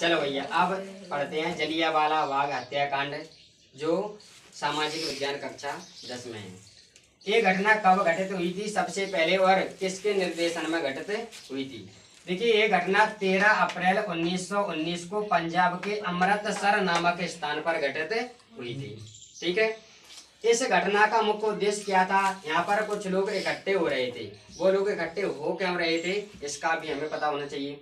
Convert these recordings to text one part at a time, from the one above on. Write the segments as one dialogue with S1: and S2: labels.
S1: चलो भैया अब पढ़ते हैं जलियांवाला बाग हत्याकांड, जो सामाजिक विज्ञान कक्षा 10 में है। ये घटना कब घटित हुई थी सबसे पहले और किसके निर्देशन में घटित हुई थी? देखिए, ये घटना 13 अप्रैल 1919 को पंजाब के अमृतसर नामक स्थान पर घटित हुई थी। ठीक है। इस घटना का मुख्य उद्देश्य क्या था? यहाँ पर कुछ लोग इकट्ठे हो रहे थे। वो लोग इकट्ठे हो क्यों रहे थे, इसका भी हमें पता होना चाहिए।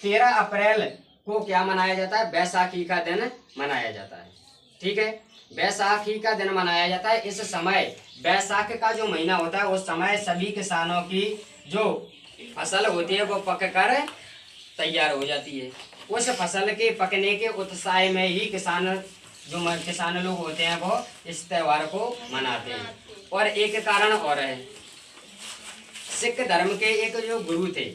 S1: 13 अप्रैल को क्या मनाया जाता है? बैसाखी का दिन मनाया जाता है। ठीक है, बैसाखी का दिन मनाया जाता है। इस समय बैसाख का जो महीना होता है उस समय सभी किसानों की जो फसल होती है वो पक कर तैयार हो जाती है। उस फसल के पकने के उत्साह में ही किसान लोग होते हैं वो इस त्योहार को मनाते हैं। और एक कारण और है, सिख धर्म के एक जो गुरु थे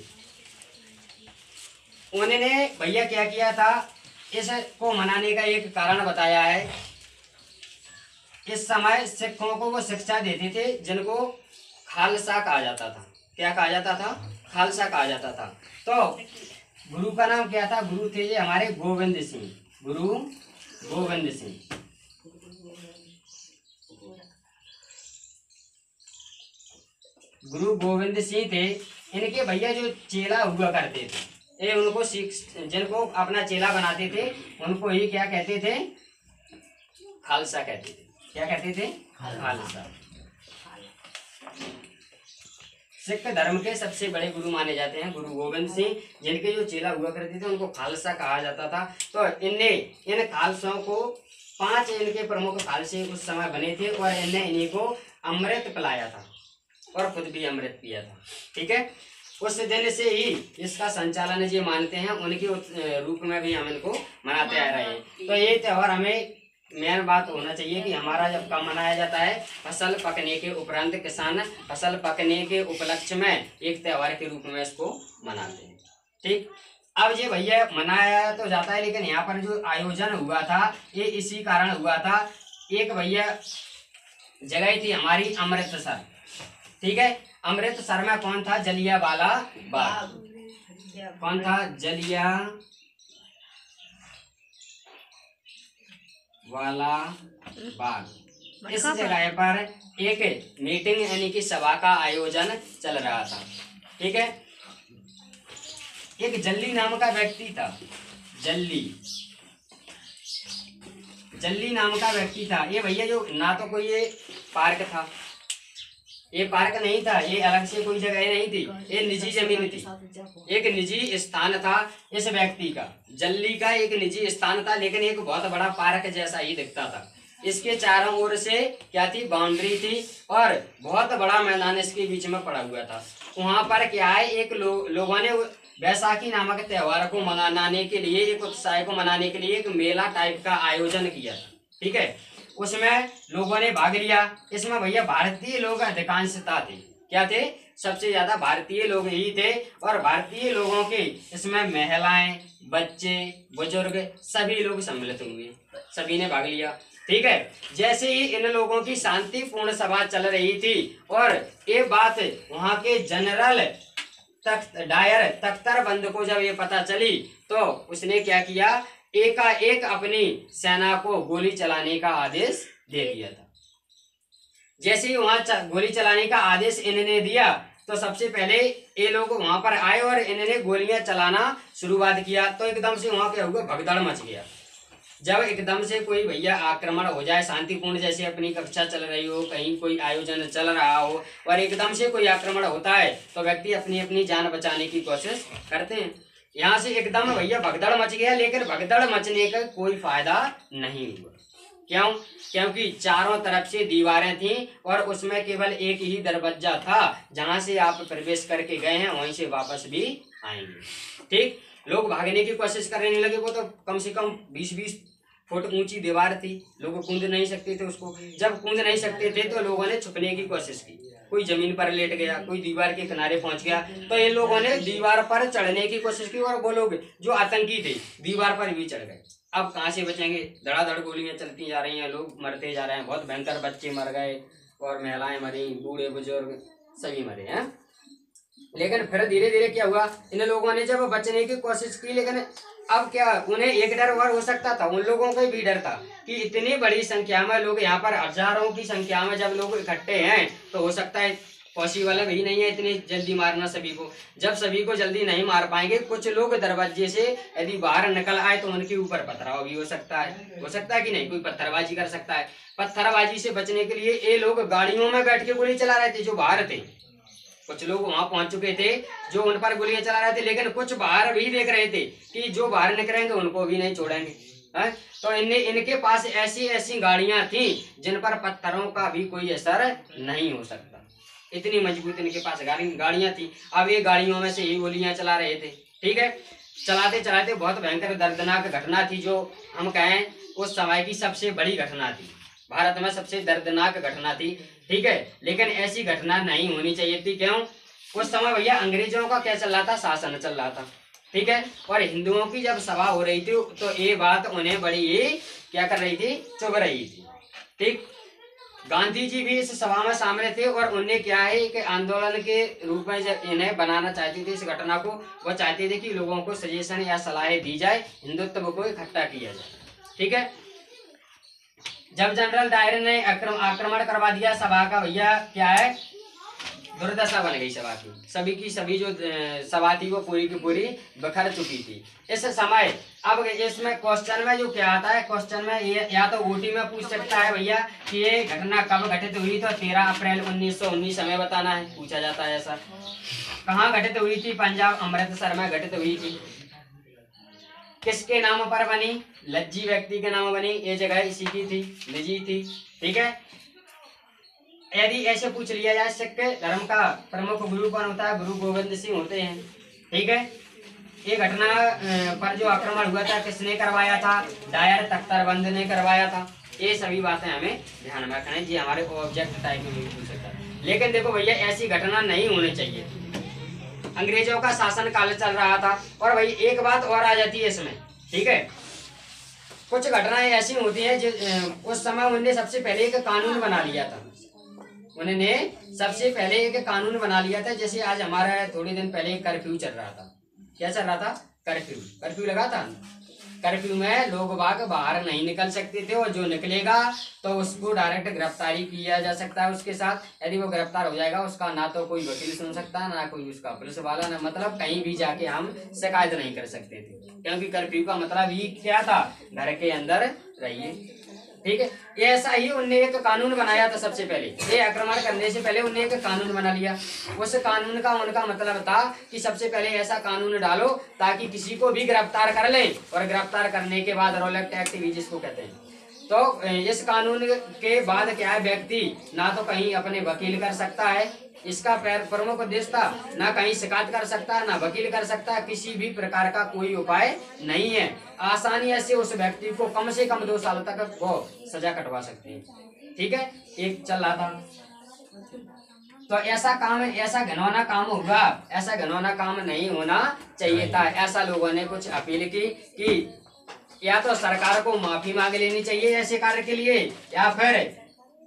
S1: उन्होंने भैया क्या किया था, इसको मनाने का एक कारण बताया है। इस समय सिखों को वो शिक्षा देते थे जिनको खालसा कहा जाता था। क्या कहा जाता था? खालसा कहा जाता था। तो गुरु का नाम क्या था? गुरु थे ये हमारे गोविंद सिंह, गुरु गोविंद सिंह। गुरु गोविंद सिंह थे। इनके भैया जो चेला हुआ करते थे, ये उनको जिनको अपना चेला बनाते थे उनको ही क्या कहते थे? खालसा कहते थे। क्या कहते थे? खालसा। सिख धर्म के सबसे बड़े गुरु माने जाते हैं गुरु गोविंद सिंह। जिनके जो चेला हुआ करते थे उनको खालसा कहा जाता था। तो इन खालसाओं को 5 इनके प्रमुख खालसे उस समय बने थे और इनने इन्हीं को अमृत पिलाया था और खुद भी अमृत पिया था। ठीक है, उस दिन से ही इसका संचालन जो मानते हैं उनके रूप में भी हम इनको मनाते आ रहे हैं। तो ये त्योहार हमें मेन बात होना चाहिए कि हमारा जब कब मनाया जाता है, फसल पकने के उपरांत किसान फसल पकने के उपलक्ष्य में एक त्योहार के रूप में इसको मनाते हैं। ठीक, अब ये भैया मनाया तो जाता है, लेकिन यहाँ पर जो आयोजन हुआ था ये इसी कारण हुआ था। एक भैया जगह थी हमारी अमृतसर। ठीक है, अमृतसर में कौन था? जलियांवाला बाग। कौन था? जलियांवाला बाग। इस जगह पर एक मीटिंग यानी कि सभा का आयोजन चल रहा था। ठीक है, एक जल्ली नाम का व्यक्ति था। जल्ली नाम का व्यक्ति था। ये भैया जो ना तो कोई ये पार्क था, ये पार्क नहीं था, ये अलग से कोई जगह नहीं थी, ये निजी जमीन थी, एक निजी स्थान था इस व्यक्ति का। जल्ली का एक निजी स्थान था, लेकिन एक बहुत बड़ा पार्क जैसा ही दिखता था। इसके चारों ओर से क्या थी? बाउंड्री थी और बहुत बड़ा मैदान इसके बीच में पड़ा हुआ था। वहां पर क्या है, एक लोगों ने बैसाखी नामक त्योहार को मनाने के लिए, एक उत्साह को मनाने के लिए एक मेला टाइप का आयोजन किया था। ठीक है, उसमें लोगों ने भाग लिया। इसमें भैया भारतीय लोग अधिकांशता थे। क्या थे? सबसे ज्यादा भारतीय लोग ही थे। और भारतीय लोगों के इसमें महिलाएं, बच्चे, बुजुर्ग सभी लोग सम्मिलित हुए, सभी ने भाग लिया। ठीक है, जैसे ही इन लोगों की शांतिपूर्ण सभा चल रही थी और ये बात वहां के जनरल तख्तरबंद को जब ये पता चली तो उसने क्या किया? एकाएक अपनी सेना को गोली चलाने का आदेश दे दिया था। जैसे ही वहां गोली चलाने का आदेश इन्होंने दिया तो सबसे पहले ये लोग वहां पर आए और इन्होंने गोलियां चलाना शुरुआत किया। तो एकदम से वहां क्या हुआ? भगदड़ मच गया। जब एकदम से कोई भैया आक्रमण हो जाए, शांतिपूर्ण जैसे अपनी कक्षा चल रही हो, कहीं कोई आयोजन चल रहा हो और एकदम से कोई आक्रमण होता है तो व्यक्ति अपनी अपनी जान बचाने की कोशिश करते हैं। यहाँ से एकदम भैया भगदड़ मच गया, लेकिन भगदड़ मचने का कोई फायदा नहीं हुआ। क्यों? क्योंकि चारों तरफ से दीवारें थीं और उसमें केवल एक ही दरवाजा था, जहां से आप प्रवेश करके गए हैं वहीं से वापस भी आएंगे। ठीक, लोग भागने की कोशिश करने लगे। वो तो कम से कम 20-20 फुट ऊंची दीवार थी, लोग कूद नहीं सकते थे उसको। जब कूद नहीं सकते थे तो लोगों ने छुपने की कोशिश की। कोई जमीन पर लेट गया, कोई दीवार के किनारे पहुंच गया। तो ये लोगों ने दीवार पर चढ़ने की कोशिश की और वो लोग जो आतंकी थे दीवार पर भी चढ़ गए। अब कहाँ से बचेंगे? धड़ाधड़ गोलियां चलती जा रही हैं, लोग मरते जा रहे हैं। बहुत भयंकर, बच्चे मर गए और महिलाएं मरी, बूढ़े बुजुर्ग सभी मरे हैं। लेकिन फिर धीरे धीरे क्या हुआ, इन लोगों ने जब बचने की कोशिश की, लेकिन अब क्या उन्हें एक डर और हो सकता था, उन लोगों को भी डर था कि इतनी बड़ी संख्या में लोग यहाँ पर, हजारों की संख्या में जब लोग इकट्ठे हैं तो हो सकता है पॉसिबल भी नहीं है इतनी जल्दी मारना सभी को। जब सभी को जल्दी नहीं मार पाएंगे, कुछ लोग दरवाजे से यदि बाहर निकल आए तो उनके ऊपर पथराव भी हो सकता है कि नहीं, कोई पत्थरबाजी कर सकता है। पत्थरबाजी से बचने के लिए ये लोग गाड़ियों में बैठ के गोली चला रहे थे जो बाहर थे। कुछ लोग वहां पहुंच चुके थे जो उन पर गोलियां चला रहे थे, लेकिन कुछ बाहर भी देख रहे थे कि जो बाहर निकलेंगे उनको भी नहीं छोड़ेंगे। तो इनके पास ऐसी ऐसी गाड़ियां थी जिन पर पत्थरों का भी कोई असर नहीं हो सकता, इतनी मजबूत इनके पास गाड़ियां थी। अब ये गाड़ियों में से ही गोलियां चला रहे थे। ठीक है, चलाते चलाते बहुत भयंकर दर्दनाक घटना थी, जो हम कहें उस समय की सबसे बड़ी घटना थी, भारत में सबसे दर्दनाक घटना थी। ठीक है, लेकिन ऐसी घटना नहीं होनी चाहिए थी। क्यों? उस समय भैया अंग्रेजों का क्या चल रहा था, शासन चल रहा था। ठीक है, और हिंदुओं की जब सभा हो रही थी तो ये बात उन्हें बड़ी क्या कर रही थी, चुभ रही थी। ठीक, गांधी जी भी इस सभा में शामिल थे और उन्हें क्या है कि आंदोलन के रूप में जब इन्हें बनाना चाहते थे इस घटना को, वो चाहते थे कि लोगों को सजेशन या सलाहें दी जाए, हिंदुत्व को इकट्ठा किया जाए। ठीक है, जब जनरल डायर ने आक्रमण करवा दिया सभा का, भैया क्या है, दुर्दशा बन गई सभा की सभी जो सभा थी वो पूरी की पूरी बिखर चुकी थी इस समय। अब इसमें क्वेश्चन में जो क्या आता है, क्वेश्चन में ये या तो ओटी में पूछ सकता है भैया कि ये घटना कब घटित हुई, तो 13 अप्रैल 1919 हमें बताना है, पूछा जाता है ऐसा। कहाँ घटित हुई थी? पंजाब अमृतसर में घटित हुई थी। किसके नाम पर बनी? लज्जी व्यक्ति के नाम बनी। ये जगह इसी की थी, निजी थी। ठीक है, यदि ऐसे पूछ लिया जाए सिख धर्म का प्रमुख गुरु कौन होता है? गुरु गोविंद सिंह होते हैं। ठीक है, ये घटना पर जो आक्रमण हुआ था किसने करवाया था? डायर तख्तारबंद ने करवाया था। ये सभी बातें हमें ध्यान में रखना है जी, हमारे ऑब्जेक्ट टाइप में भी पूछ सकता है। लेकिन देखो भैया ऐसी घटना नहीं होनी चाहिए, अंग्रेजों का शासन काल चल रहा था। और भाई एक बात और आ जाती है इसमें। ठीक है, कुछ घटनाएं ऐसी होती है जो उस समय उन्होंने सबसे पहले एक कानून बना लिया था, उन्होंने सबसे पहले एक कानून बना लिया था। जैसे आज हमारा थोड़े दिन पहले कर्फ्यू चल रहा था। क्या चल रहा था? कर्फ्यू लगा था। कर्फ्यू में लोग बाहर नहीं निकल सकते थे, और जो निकलेगा तो उसको डायरेक्ट गिरफ्तारी किया जा सकता है उसके साथ। यदि वो गिरफ्तार हो जाएगा उसका ना तो कोई वकील सुन सकता, ना कोई उसका पुलिस वाला, ना मतलब कहीं भी जाके हम शिकायत नहीं कर सकते थे, क्योंकि कर्फ्यू का मतलब ही क्या था? घर के अंदर रहिए। ठीक है, ऐसा ही उनने एक कानून बनाया था सबसे पहले। ये आक्रमण करने से पहले उनने एक कानून बना लिया। उस कानून का उनका मतलब था कि सबसे पहले ऐसा कानून डालो ताकि किसी को भी गिरफ्तार कर ले, और गिरफ्तार करने के बाद रोलेक्ट एक्ट भी जिसको कहते हैं। तो इस कानून के बाद क्या है, व्यक्ति ना तो कहीं अपने वकील कर सकता है, इसका प्रमुख उद्देश्य था, ना कहीं शिकायत कर सकता है, ना वकील कर सकता है, किसी भी प्रकार का कोई उपाय नहीं है। आसानी से उस व्यक्ति को कम से कम 2 साल तक वो सजा कटवा सकते हैं। ठीक है, एक चल रहा था। तो ऐसा घिनौना काम होगा, ऐसा घिनौना काम नहीं होना चाहिए था। ऐसा लोगों ने कुछ अपील की कि या तो सरकार को माफी मांग लेनी चाहिए ऐसे कार्य के लिए, या फिर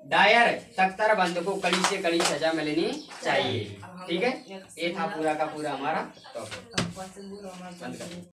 S1: डायर तख्तारबंद को कड़ी से कड़ी सजा मिलनी चाहिए। ठीक है, ये था पूरा का पूरा हमारा टॉपिक।